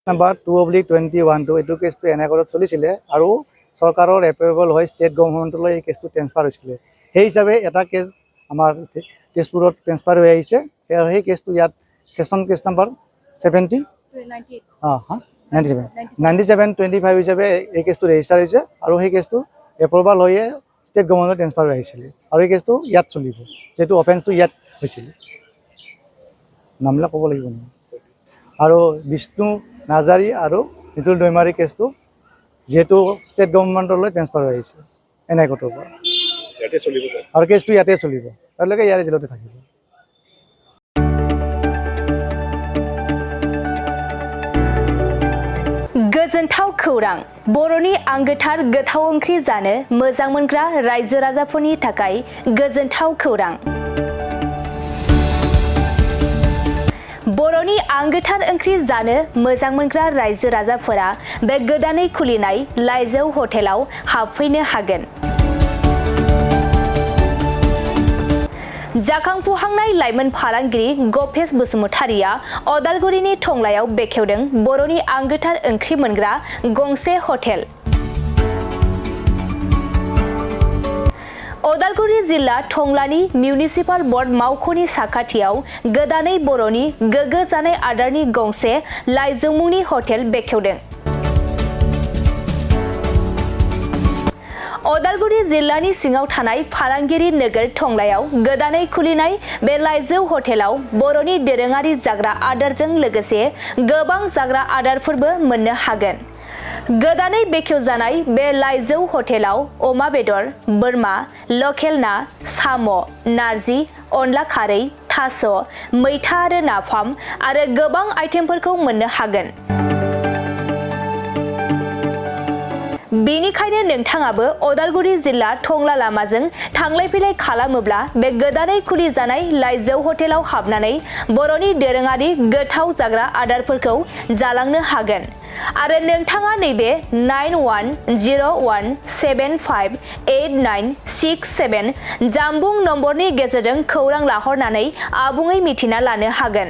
Number 2/21 এইটো কেছটো এনে ঘৰত চলিছিলে আৰু চৰকাৰৰ এপ্ৰুভেল হৈ ষ্টেট গভৰ্ণমেণ্টলৈ এই কেছটো ট্ৰেন্সফাৰ হৈছিলে। সেই হিচাপে এটা কেছ আমাৰ তেজপুৰত ট্ৰেন্সফাৰ হৈ আহিছে। সেই কেছটো ইয়াত সেশন কেছ নাম্বাৰ 97 97/25 হিচাপে এই কেছটো ৰেজিষ্টাৰ হৈছে আৰু সেই কেছটো এপ্ৰুভেল হৈ ষ্টেট গভৰ্ণমেণ্টলৈ ট্ৰেন্সফাৰ হৈ আহিছিলে আৰু এই কেছটো ইয়াত চলিব, যেটো অফেন্সটো ইয়াত হৈছিল। নামবিলাক ক'ব লাগিব আৰু বিষ্ণু নাজাৰী আৰু নিতুল দৈমাৰী কেছটো যেটো ষ্টেট গভৰ্ণমেণ্টলৈ ট্ৰেন্সফাৰ হৈ আহিছে এনে কোৰ্টৰ পৰা ইয়াতে চলিব আৰু কেছটো ইয়াতে চলিব, তাৰলৈকে ইয়াৰে জেলতে থাকিব। गोजोनथाव खौरां बर'नि आंगोथार गोथाव ओंख्रि जानो मोजां मोनग्रा रायजो राजाफोरनि थाखाय गोजोनथाव खौरां। बर'नि आंगोथार ओंख्रि जानो मोजां मोनग्रा रायजो राजाफोरा बे गोदानै खुलिनाय लाइजौ हटेलाव हाबफैनो हागोन। जाखांफुहांनाय लाइमोन फालांगिरि गपेश बसुमतारिया अदालगुरिनि टंलायाव बेखेवदों बर'नि आंगोथार ओंख्रि मोनग्रा गंसे हटेल। अदालगुरि जिल्ला टंलानि मिउनिसिपाल बर्ड मावख'नि साखाथियाव गोदानै बर'नि गोग्गो जानाय आदारनि गंसे लाइजौ मुंनि हटेल बेखेवदों। अदालगुरि जिल्लानि सिङाव थानाय फालांगिरि नोगोर टंलायाव गोदानै खुलिनाय बे लाइजौ हटेलाव बर'नि दोरोङारि जाग्रा आदारजों लोगोसे गोबां जाग्रा आदारफोरबो मोननो हागोन। गोदानै बेखेवजानाय बे लाइजौ हटेलाव अमा बेदर, बोरमा, लकेल ना, साम', नारजि, अनला खारै, थास', मैथा आरो नाफाम आरो गोबां आइटेमफोरखौ मोननो हागोन। बेनिखायनो नोंथाङाबो अदालगुरि जिल्ला टंला लामाजों थांलाय फैलाय खालामोब्ला बे गोदानै खुलि जानाय लाइजौ हटेलाव हाबनानै बर'नि दोरोङारि गोथाव जाग्रा आदारफोरखौ जालांनो हागोन। आरो नोंथाङा नैबे 9101758967 जानबुं नम्बरनि गेजेरजों खौरां लाहरनानै आबुङै मिथिना लानो हागोन।